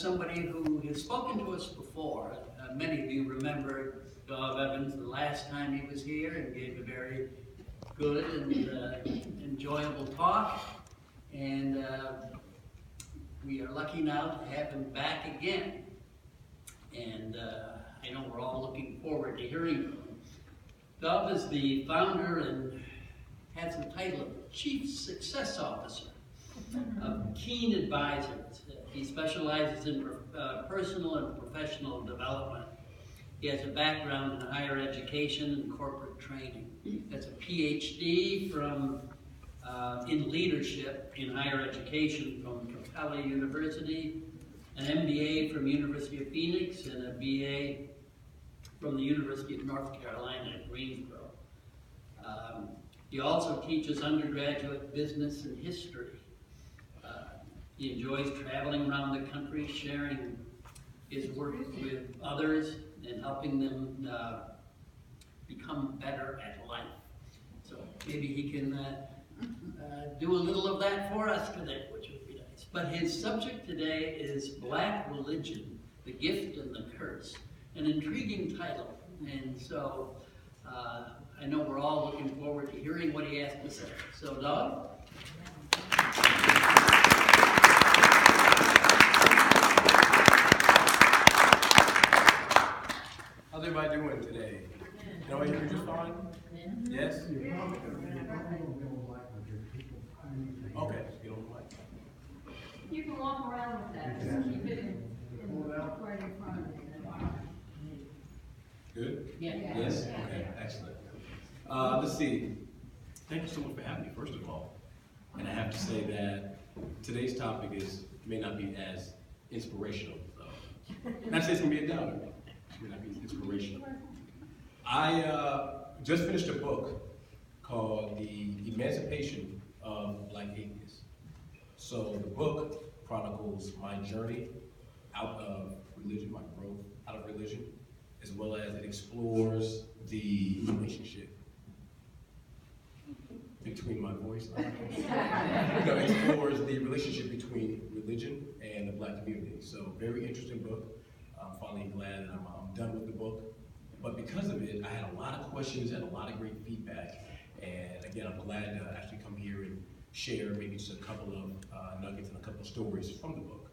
Somebody who has spoken to us before. Many of you remember Dauv Evans the last time he was here and gave a very good and enjoyable talk. And we are lucky now to have him back again. And I know we're all looking forward to hearing from him. Dauv is the founder and has the title of Chief Success Officer of Keen Advisors. He specializes in personal and professional development. He has a background in higher education and corporate training. He has a PhD in leadership in higher education from Capella University, an MBA from University of Phoenix, and a BA from the University of North Carolina at Greensboro. He also teaches undergraduate business and history. He enjoys traveling around the country, sharing his work with others and helping them become better at life. So maybe he can do a little of that for us today, which would be nice. But his subject today is Black Religion, the Gift and the Curse. An intriguing title. And so I know we're all looking forward to hearing what he has to say. So, Dauv? How's everybody doing today? No, you're just fine? Yes? Okay, get on the mic. You can walk around with that. Just keep it right in front of you. Good? Yeah. Yes? Okay, excellent. Let's see. Thank you so much for having me, first of all. And I have to say that today's topic may not be as inspirational. Not say it's going to be a downer. It may not be inspirational. I just finished a book called The Emancipation of Black Atheists. So the book chronicles my journey out of religion, my growth out of religion, as well as it explores the relationship between my voice. It explores the relationship between religion and the Black community. So very interesting book. I'm finally glad that I'm done with the book. But because of it, I had a lot of questions and a lot of great feedback. And again, I'm glad to actually come here and share maybe just a couple of nuggets and a couple of stories from the book.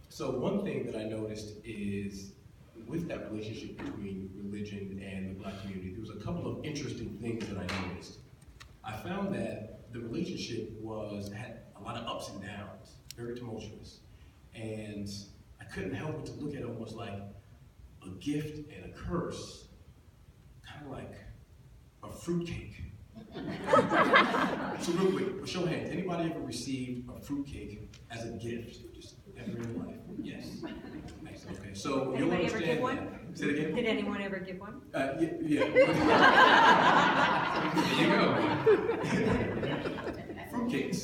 So one thing that I noticed is with that relationship between religion and the Black community, there was a couple of interesting things that I noticed. I found that the relationship had a lot of ups and downs, very tumultuous. And I couldn't help but to look at it almost like a gift and a curse, kind of like a fruitcake. So real quick, show of hands, anybody ever received a fruitcake as a gift? Just ever in your life? Yes. Nice, okay. So you'll Anybody ever give understand one? that. Say it again? Did anyone ever give one? Yeah. There you go. Fruitcakes.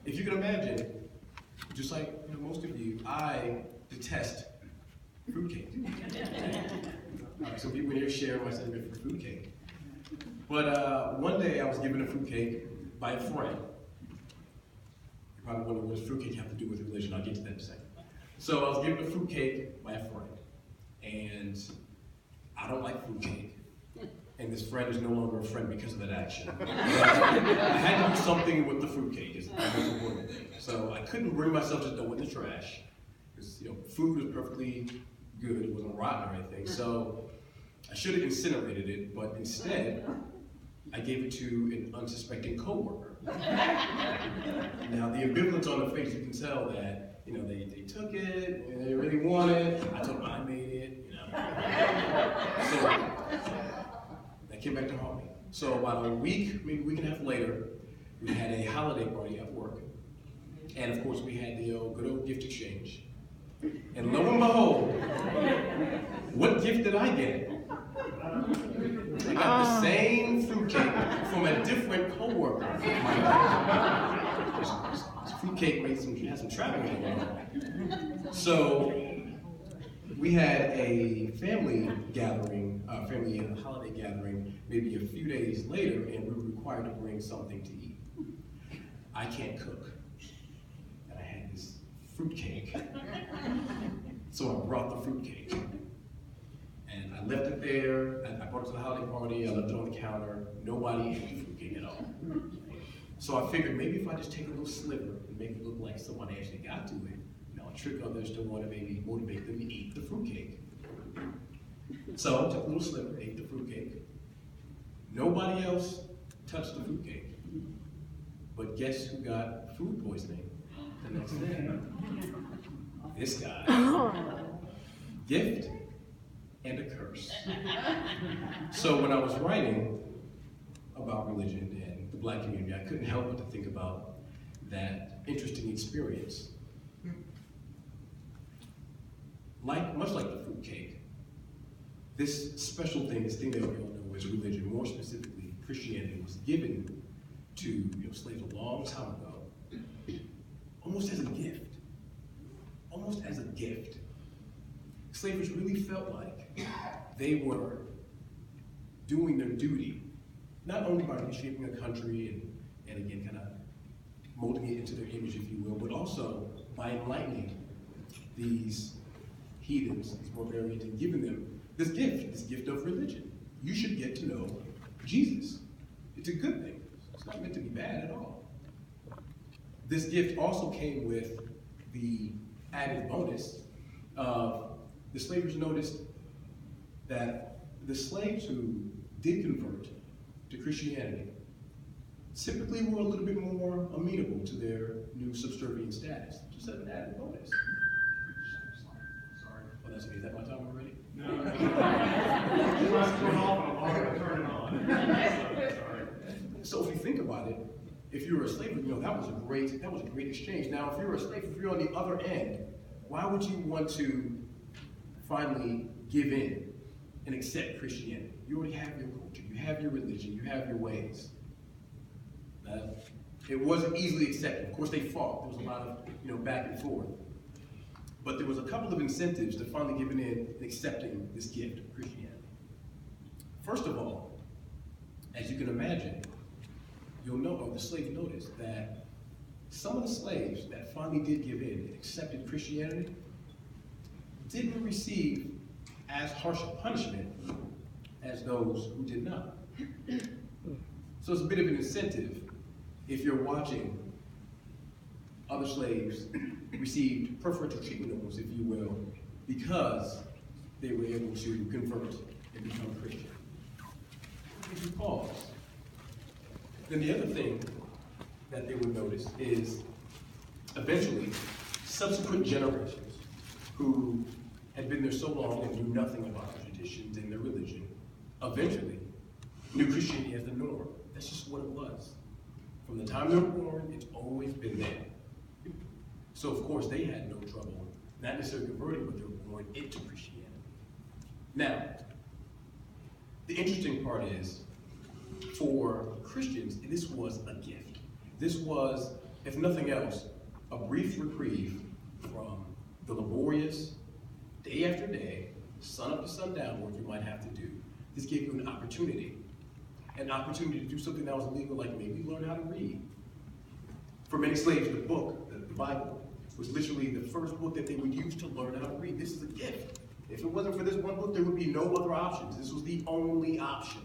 If you can imagine, just like most of you, I detest fruitcake. So people here share my sentiment for fruitcake. But one day I was given a fruitcake by a friend. You probably wonder what does fruitcake have to do with religion. I'll get to that in a second. So I was given a fruitcake by a friend. And I don't like fruitcake. And this friend is no longer a friend because of that action. But I had to do something with the fruitcake, is the most important thing. So I couldn't bring myself to throw it in the trash. Because food was perfectly good, it wasn't rotten or anything. So I should have incinerated it, but instead, I gave it to an unsuspecting coworker. Now the ambivalence on the face, you can tell that they took it, and they really want it. I told them I made it, So that came back to haunt me. So about a week, maybe a week and a half later, we had a holiday party at work. And of course we had the good old gift exchange. And lo and behold, what gift did I get? I got the same fruitcake from a different coworker. This fruitcake had some traveling going on. So we had a family gathering, family holiday gathering, maybe a few days later, and we were required to bring something to eat. I can't cook. And I had this fruitcake So I brought the fruitcake. And I left it there. I brought it to the holiday party. I left it on the counter. Nobody ate the fruitcake at all. So I figured maybe if I just take a little sliver and make it look like someone actually got to it, I'll trick others to want to maybe motivate them to eat the fruitcake. So I took a little sliver, ate the fruitcake. Nobody else touched the fruitcake. But guess who got food poisoning the next day? This guy. Gift and a curse. So when I was writing about religion and the Black community, I couldn't help but to think about that interesting experience. Much like the fruitcake, this special thing, this thing that we all know as religion, more specifically Christianity, was given to slaves a long time ago, almost as a gift. Almost as a gift. Slavers really felt like they were doing their duty, not only by reshaping a country and again, kind of molding it into their image, if you will, but also by enlightening these heathens, these barbarians, and giving them this gift of religion. You should get to know Jesus. It's a good thing. It's not meant to be bad at all. This gift also came with the added bonus of the slavers noticed that the slaves who did convert to Christianity typically were a little bit more amenable to their new subservient status. Just an added bonus. Sorry. Oh, that's okay. Is that my time already? No. You must turn off and I'm going to turn it on. Sorry. So if you think about it, if you were a slave, that was a great exchange. Now, if you're a slave, if you're on the other end, why would you want to finally give in and accept Christianity? You already have your culture, you have your religion, you have your ways. It wasn't easily accepted. Of course, they fought. There was a lot of back and forth. But there was a couple of incentives to finally giving in and accepting this gift of Christianity. First of all, as you can imagine, the slaves noticed that some of the slaves that finally did give in and accepted Christianity didn't receive as harsh a punishment as those who did not. So it's a bit of an incentive if you're watching other slaves receive preferential treatment almost, if you will, because they were able to convert and become Christian. If you pause. Then the other thing that they would notice is eventually subsequent generations who had been there so long and knew nothing about their traditions and their religion, eventually knew Christianity as the norm. That's just what it was. From the time they were born, it's always been there. So of course they had no trouble, not necessarily converting, but they were born into Christianity. Now, the interesting part is, for Christians, this was a gift. This was, if nothing else, a brief reprieve from the laborious, day after day, sun up to sundown work you might have to do. This gave you an opportunity to do something that was illegal, like maybe learn how to read. For many slaves, the book, the Bible, was literally the first book that they would use to learn how to read. This is a gift. If it wasn't for this one book, there would be no other options. This was the only option.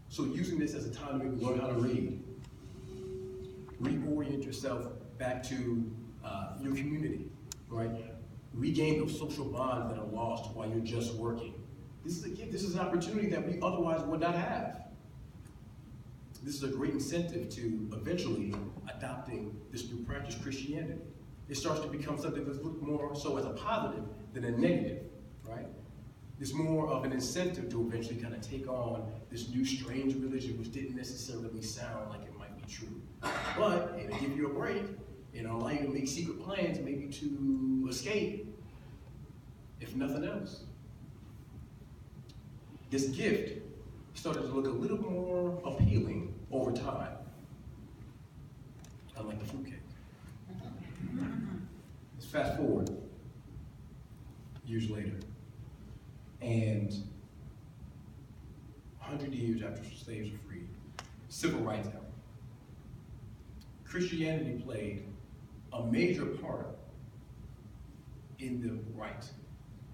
So using this as a time to maybe learn how to read, reorient yourself back to your community, right? Regain those social bonds that are lost while you're just working. This is a gift. This is an opportunity that we otherwise would not have. This is a great incentive to eventually adopting this new practice, Christianity. It starts to become something that's looked more so as a positive than a negative, right? It's more of an incentive to eventually kind of take on this new strange religion, which didn't necessarily sound like it might be true. But it'll give you a break, it'll allow you to make secret plans, maybe to escape, if nothing else. This gift started to look a little more appealing over time, unlike the fruitcake. Let's fast forward years later, and 100 years after slaves were freed, civil rights happened. Christianity played a major part in the right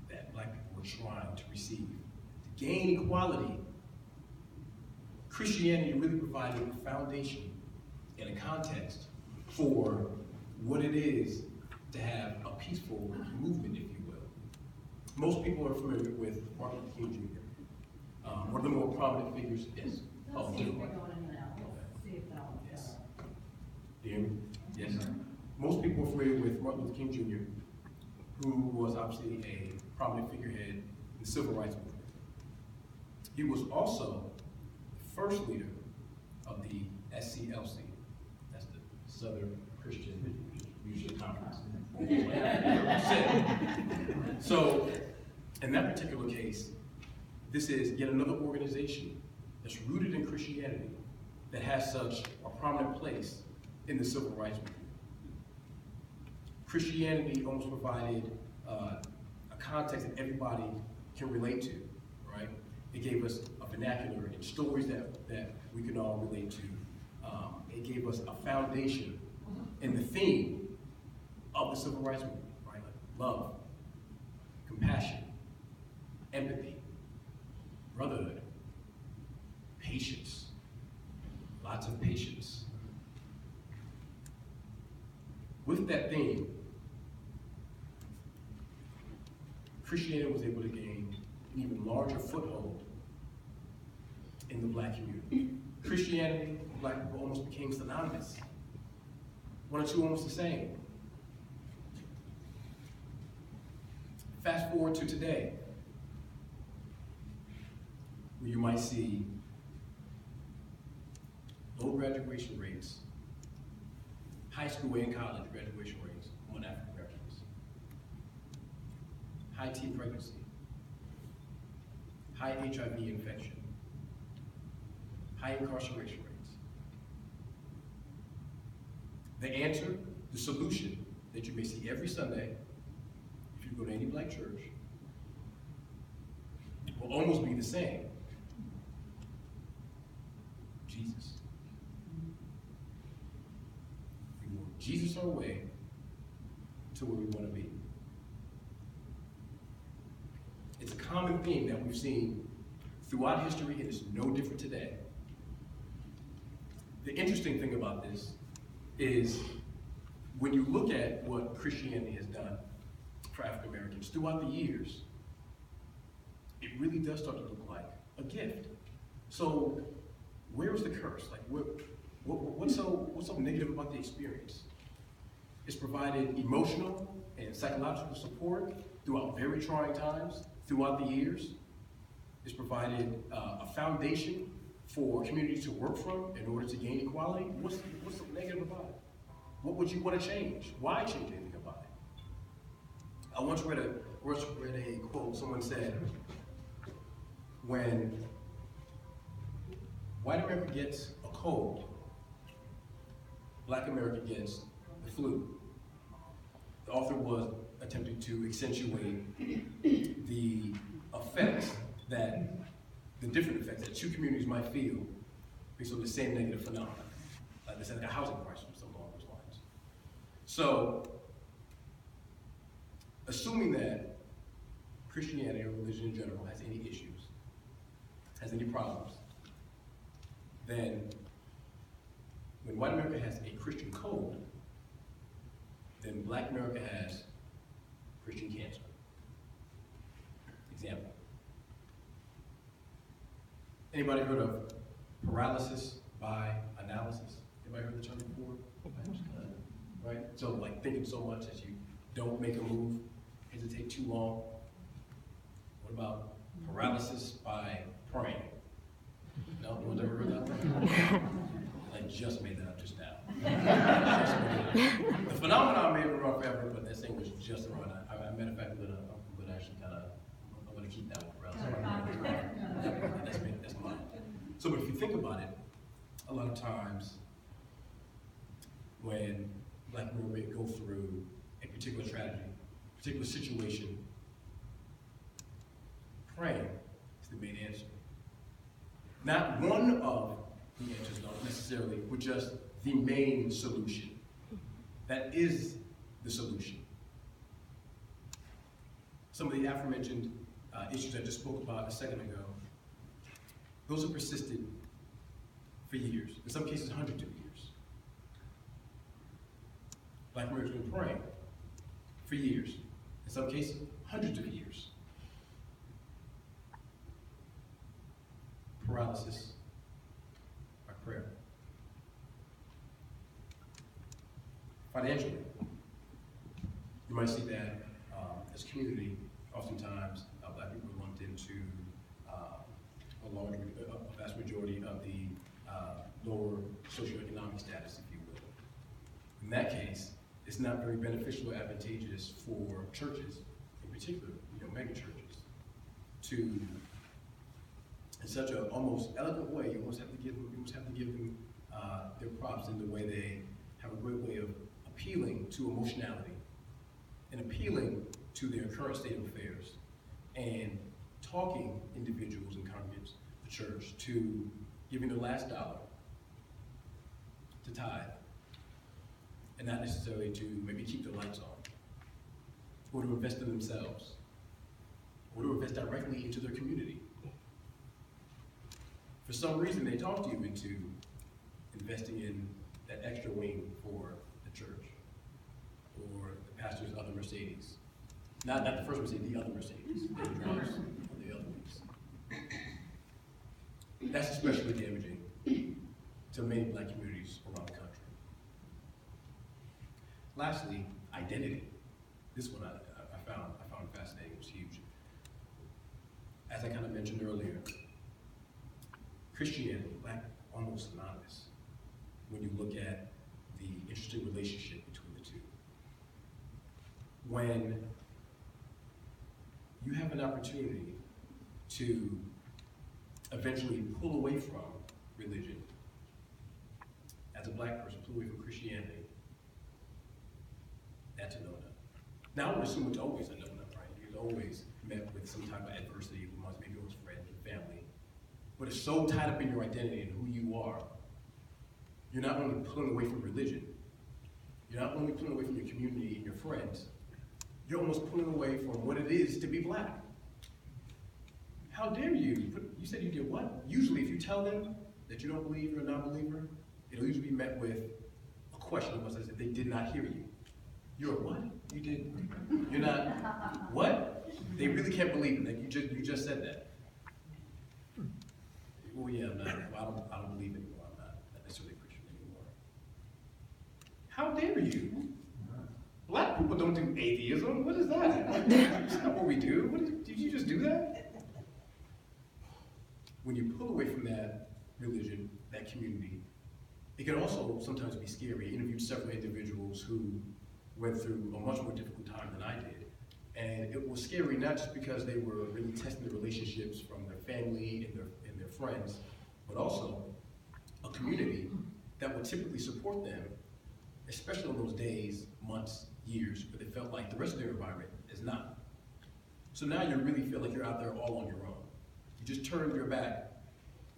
that black people were trying to receive. To gain equality, Christianity really provided a foundation and a context for what it is to have a peaceful movement, if you will. Most people are familiar with Martin Luther King Jr. One of the more prominent figures is Let's see if we're going in and out. Let's see if that one's Yes. Do you hear me? Yes. Most people are familiar with Martin Luther King Jr., who was obviously a prominent figurehead in the civil rights movement. He was also the first leader of the SCLC, that's the Southern Christian Leadership Conference. So, in that particular case, this is yet another organization that's rooted in Christianity that has such a prominent place in the civil rights movement. Christianity almost provided a context that everybody can relate to, right? It gave us a vernacular and stories that we can all relate to. It gave us a foundation in the theme of the civil rights movement, right? Like love, compassion, empathy, brotherhood, patience, lots of patience. With that theme, Christianity was able to gain an even larger foothold in the black community. Christianity and black people almost became synonymous. One or two almost the same. Fast forward to today, where you might see low graduation rates, high school and college graduation rates among African Americans, high teen pregnancy, high HIV infection, high incarceration rates. The answer, the solution that you may see every Sunday, if you go to any black church, will almost be the same. Jesus. We move Jesus our way to where we want to be. It's a common theme that we've seen throughout history, and it's no different today. The interesting thing about this is when you look at what Christianity has done for African Americans throughout the years, it really does start to look like a gift. So where is the curse? Like what's so negative about the experience? It's provided emotional and psychological support throughout very trying times throughout the years. It's provided a foundation for communities to work from in order to gain equality. What's so negative about it? What would you want to change? Why change anything about it? I once read a quote. Someone said, when white America gets a cold, black America gets the flu. The author was attempting to accentuate the effects the different effects that two communities might feel based on the same negative phenomenon. Like they said, like a housing crisis or something along those lines. So, assuming that Christianity or religion in general has any issues, has any problems, then when white America has a Christian code, then black America has Christian cancer. Example. Anybody heard of paralysis by analysis? Anybody heard the term before? Right? So like thinking so much that you don't make a move, hesitate too long. What about paralysis by praying? No one's ever heard that one? I just made that up just now. The phenomenon may have been around forever, but that thing was just around. Matter of fact, I'm gonna actually I'm gonna keep that one around. That's mine. So, but if you think about it, a lot of times when black people may go through a particular tragedy, particular situation, praying is the main answer. Not one of the answers, not necessarily, but just the main solution. That is the solution. some of the aforementioned issues I just spoke about a second ago, those have persisted for years, in some cases hundreds of years. Black Americans have been praying for years, in some cases hundreds of years. Paralysis by prayer. Financially, you might see that as a community, oftentimes Black people are lumped into a vast majority of the lower socioeconomic status, if you will. In that case, it's not very beneficial or advantageous for churches, in particular, mega churches, to, in such an almost elegant way, you almost have to give them their props in the way they have a great way of appealing to emotionality and appealing to their current state of affairs and talking individuals and congregants, the church, to giving their last dollar to tithe and not necessarily to maybe keep the lights on or to invest in themselves or to invest directly into their community. For some reason, they talk to you into investing in that extra wing for the church or the pastor's other Mercedes. Not the first Mercedes, the other Mercedes. They drive on the other ones. That's especially damaging to many Black communities around the country. Lastly, identity. This one I found fascinating. It was huge. As I kind of mentioned earlier, Christianity, Black, almost synonymous when you look at the interesting relationship between the two. When you have an opportunity to eventually pull away from religion, as a Black person, pull away from Christianity, that's a no-no. Now I would assume it's always a no-no, right? You're always met with some type of adversity amongst maybe it was friends and family. But it's so tied up in your identity and who you are, you're not only pulling away from religion, you're not only pulling away from your community and your friends, you're almost pulling away from what it is to be Black. How dare you? You said you did what? Usually if you tell them that you don't believe you're a non-believer, it'll usually be met with a question almost as if they did not hear you. You're a what? You did, you're not, what? They really can't believe it, like you just said that. Well, yeah, I'm not, well, I don't believe anymore, I'm not necessarily a Christian anymore. How dare you? Black people don't do atheism, what is that? That's not what we do, did you just do that? When you pull away from that religion, that community, it can also sometimes be scary. I interviewed several individuals who went through a much more difficult time than I did. And it was scary not just because they were really testing the relationships from their family and their friends, but also a community that would typically support them, especially on those days, months, years, where they felt like the rest of their environment is not. So now you really feel like you're out there all on your own. You just turned your back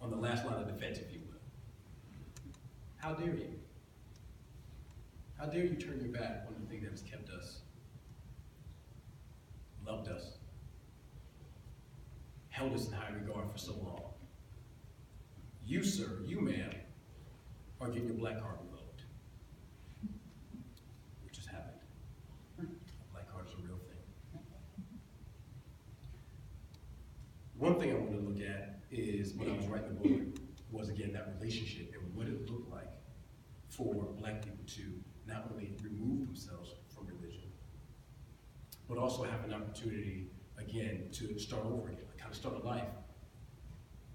on the last line of defense, if you will. How dare you? How dare you turn your back on the thing that has kept us, loved us, held us in high regard for so long? You, sir, you, ma'am, are getting your Black card revoked. Which just happened. A Black card is a real thing. One thing I wanted to look at is, when I was writing the book, was again that relationship and what it looked like for Black people to not only remove themselves from religion, but also have an opportunity, again, to start over again, kind of start a life,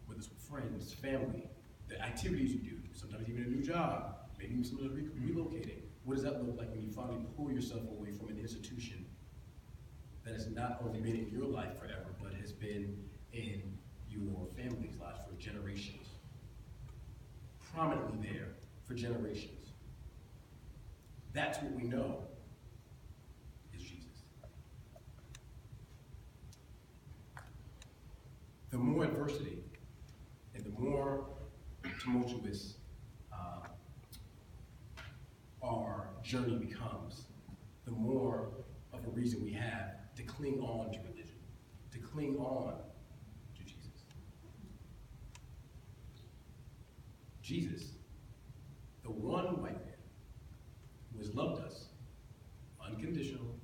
whether it's with friends, family, the activities you do, sometimes even a new job, maybe even some of the relocating. What does that look like when you finally pull yourself away from an institution that has not only been in your life forever, but has been in your family's lives for generations, prominently there for generations? That's what we know is Jesus. The more adversity and the more tumultuous our journey becomes, the more of a reason we have to cling on to religion, to cling on to Jesus. Jesus, the one white man who has loved us unconditional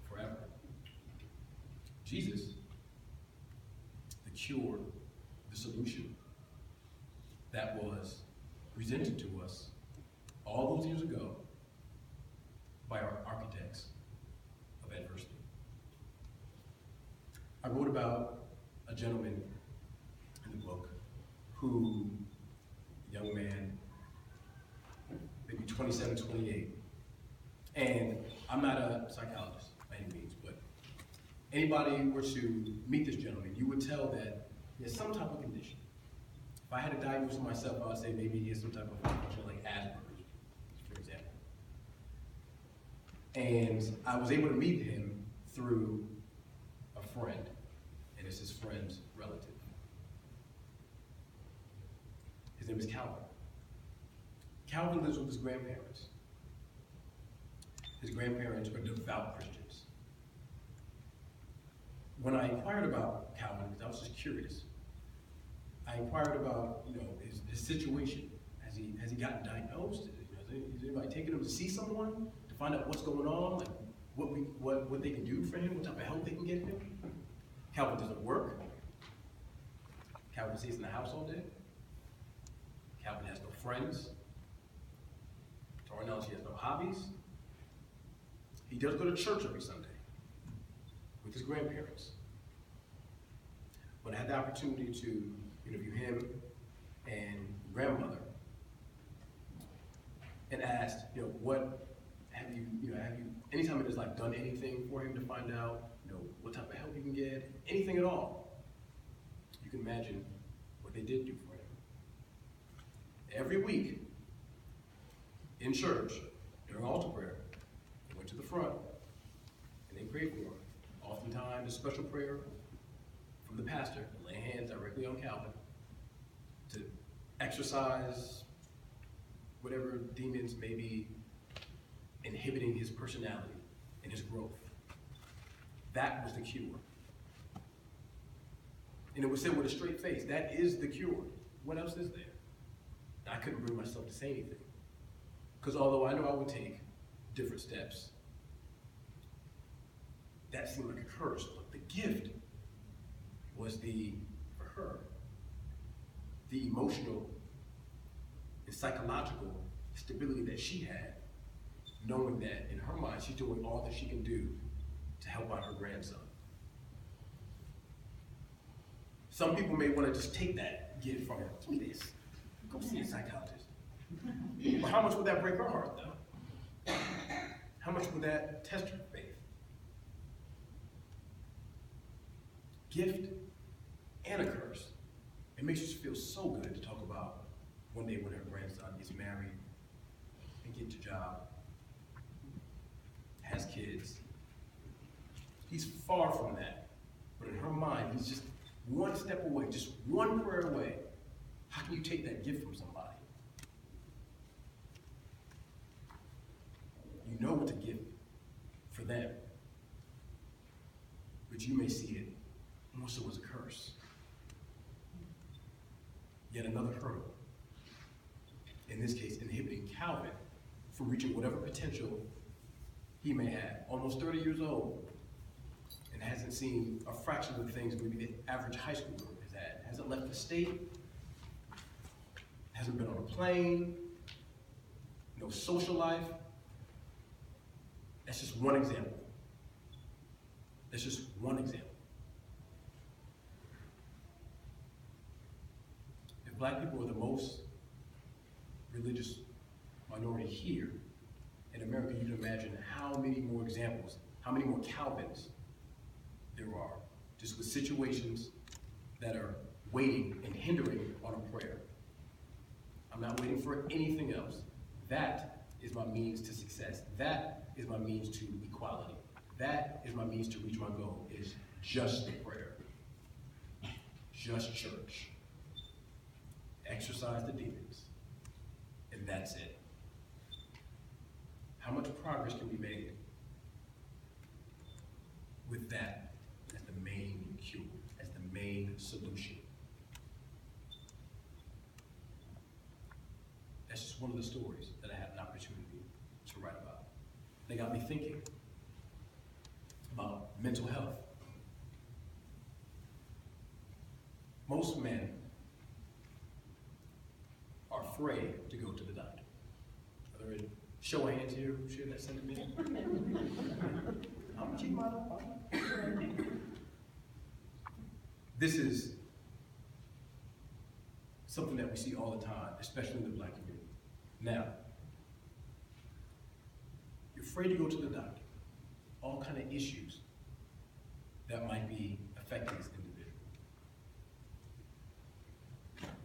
forever. Jesus, the cure, the solution that was presented to us all those years ago by our architects of adversity. I wrote about a gentleman in the book who, a young man, maybe 27, 28, and I'm not a psychologist by any means, but anybody were to meet this gentleman, you would tell that he has some type of condition. If I had to diagnose him myself, I would say maybe he has some type of condition like Asperger's, for example. And I was able to meet him through a friend, and it's his friend's relative. His name is Calvin. Calvin lives with his grandparents. His grandparents are devout Christians. When I inquired about Calvin, because I was just curious, I inquired about his situation. Has he gotten diagnosed? Is anybody taking him to see someone to find out what's going on, like what they can do for him, what type of help they can get him? Calvin doesn't work. Calvin stays in the house all day. Calvin has no friends. To our knowledge, he has no hobbies. He does go to church every Sunday with his grandparents. When I had the opportunity to interview him and grandmother, and asked, what have you anytime in his life done anything for him to find out, what type of help he can get, anything at all? You can imagine what they did do for him. Every week in church during altar prayer, they went to the front and they prayed for him. Oftentimes, a special prayer from the pastor, laying hands directly on Calvin to exorcise whatever demons may be inhibiting his personality and his growth. That was the cure. And it was said with a straight face, that is the cure. What else is there? And I couldn't bring myself to say anything. Because although I know I would take different steps, that seemed like a curse. But the gift was for her, the emotional and psychological stability that she had, knowing that in her mind she's doing all that she can do to help out her grandson. Some people may want to just take that gift from her. Give me this. Go see a psychologist. But how much would that break her heart, though? How much would that test her faith? Gift and a curse. It makes us feel so good to talk about one day when her grandson gets married and gets a job, has kids. He's far from that. But in her mind, he's just one step away, just one prayer away. How can you take that gift from somebody? You know what to give for them, but you may see it more so as a curse. Yet another hurdle. In this case, inhibiting Calvin from reaching whatever potential he may have. Almost 30 years old, and hasn't seen a fraction of the things maybe the average high schooler has had. Hasn't left the state, hasn't been on a plane, no social life. That's just one example. That's just one example. If black people are the most religious minority here in America, you can imagine how many more examples, how many more Calvins there are, just with situations that are waiting and hindering on a prayer. I'm not waiting for anything else. That is my means to success. That is my means to equality. That is my means to reach my goal, is just the prayer. Just church. Exorcise the demons. And that's it. How much progress can be made solution. That's just one of the stories that I had an opportunity to write about. They got me thinking about mental health. Most men are afraid to go to the doctor. Are there any show of hands here who share that sentiment? I'm cheating my This is something that we see all the time, especially in the Black community. Now, you're afraid to go to the doctor. All kind of issues that might be affecting this individual.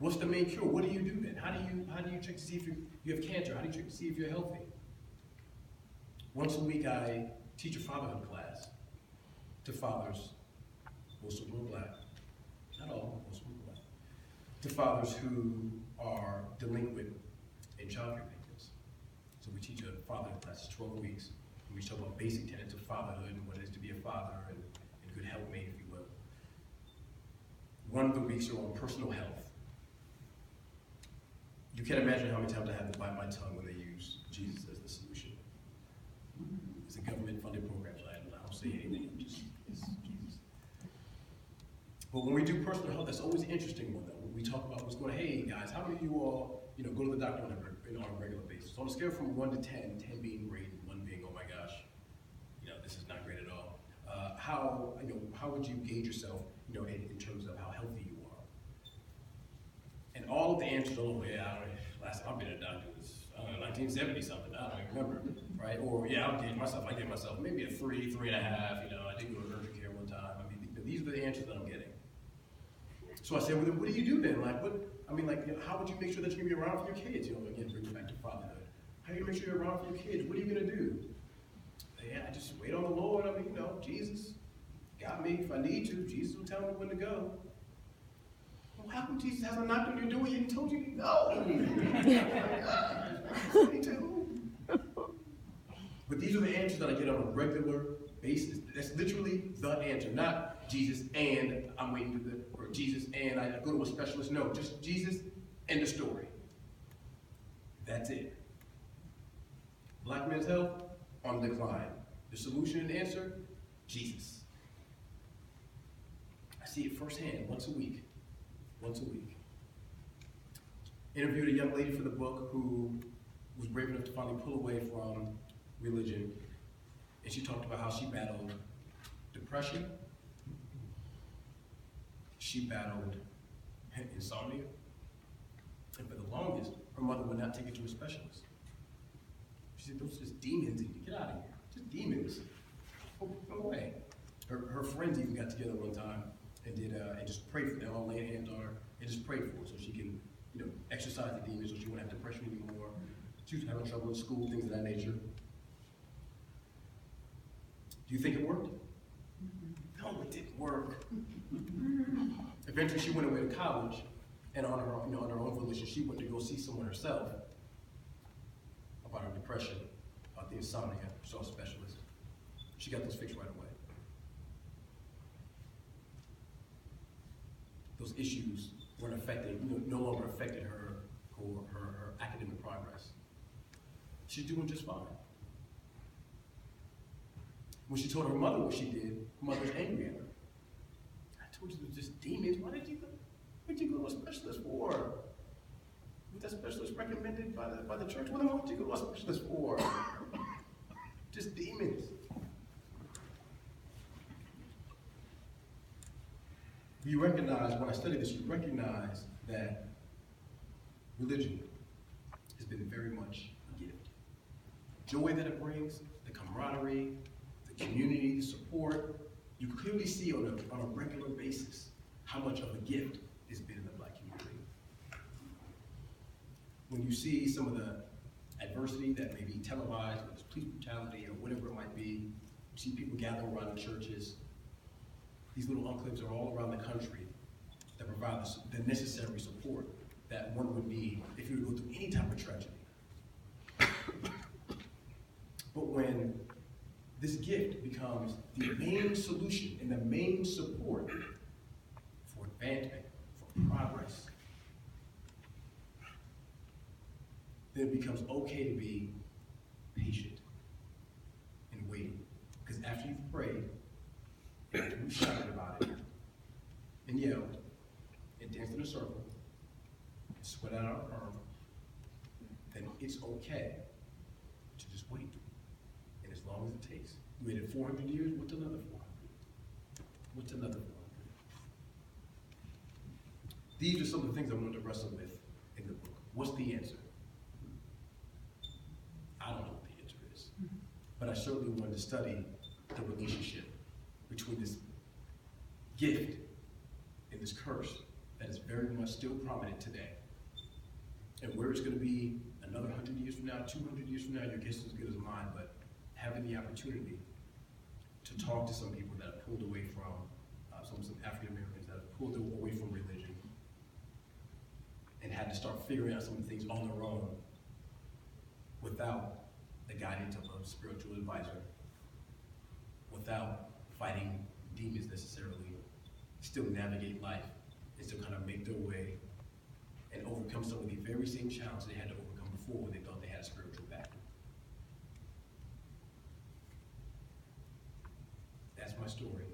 What's the main cure? What do you do then? How do you check to see if you have cancer? How do you check to see if you're healthy? Once a week, I teach a fatherhood class to fathers, most of them are Black, not all, most of them are Black, to fathers who are delinquent in child care payments. So we teach a fatherhood class, 12 weeks, and we talk about basic tenets of fatherhood and what it is to be a father and good helpmate, if you will. One of the weeks are on personal health. You can't imagine how many times I have to bite my tongue when they use Jesus as the solution. It's a government-funded program, so I don't say anything. It's Jesus. But when we do personal health, that's always an interesting one, though. We talk about what's going on. Hey, guys, how many of you all, go to the doctor on a regular basis? So on a scale from 1 to 10, 10 being great and 1 being, oh my gosh, this is not great at all. How would you gauge yourself, in terms of how healthy you are? And all of the answers are, last time I've been a doctor was, 1970 something, I don't even remember, right? Or, I gave myself maybe a 3, 3.5, I did go to urgent care one time. These are the answers that I'm getting. So I said, well, then what do you do then? How would you make sure that you're going to be around for your kids? Again, bring it back to fatherhood. How do you make sure you're around for your kids? What are you going to do? I just wait on the Lord. Jesus got me. If I need to, Jesus will tell me when to go. Well, how come Jesus hasn't knocked on your door yet and told you to go? Me too. But these are the answers that I get on a regular basis. That's literally the answer, not Jesus and I'm waiting or Jesus and I go to a specialist. No, just Jesus and the story. That's it. Black men's health on the decline. The solution and answer, Jesus. I see it firsthand once a week. Interviewed a young lady for the book who was brave enough to finally pull away from religion. And she talked about how she battled depression. She battled insomnia. And for the longest, her mother would not take her to a specialist. She said, those are just demons in you. Get out of here. Just demons. Go away. Her friends even got together one time and did and just prayed for them. All laying hands on her and just prayed for her so she can, exercise the demons so she won't have depression anymore. She was having trouble in school, things of that nature. Do you think it worked? No, it didn't work. Eventually, she went away to college, and on her own volition, she went to go see someone herself about her depression, about the insomnia. She saw a specialist. She got those fixed right away. Those issues weren't affecting, no longer affected her or her academic progress. She's doing just fine. When she told her mother what she did, her mother was angry at her. I told you it was just demons. What did you go to a specialist for? Was that specialist recommended by the church? Well, then what did you go to a specialist for? Just demons. You recognize, when I study this, you recognize that religion has been very much a gift. Joy that it brings, the camaraderie, the community, the support, you clearly see on a regular basis how much of a gift it's been in the Black community. When you see some of the adversity that may be televised, whether it's police brutality or whatever it might be, you see people gather around the churches. These little enclaves are all around the country that provide the necessary support that one would need if you would go through any type of tragedy. But when this gift becomes the main solution and the main support for advancement, for progress, then it becomes okay to be patient and waiting. Because after you've prayed, after you've shouted about it, and yelled, and danced in a circle, and sweat out our arm, then it's okay to just wait. And as long as it takes. You waited 400 years, what's another 400? What's another 400? These are some of the things I wanted to wrestle with in the book. What's the answer? I don't know what the answer is. But I certainly wanted to study the relationship between this gift and this curse that is very much still prominent today. And where it's going to be another 100 years from now, 200 years from now, your guess is as good as mine, but having the opportunity to talk to some people that have pulled away from, some African Americans that have pulled away from religion and had to start figuring out some of the things on their own without the guidance of a spiritual advisor, without fighting demons necessarily, still navigate life and still kind of make their way and overcome some of the very same challenges they had to overcome before when they thought they had a spiritual back. That's my story.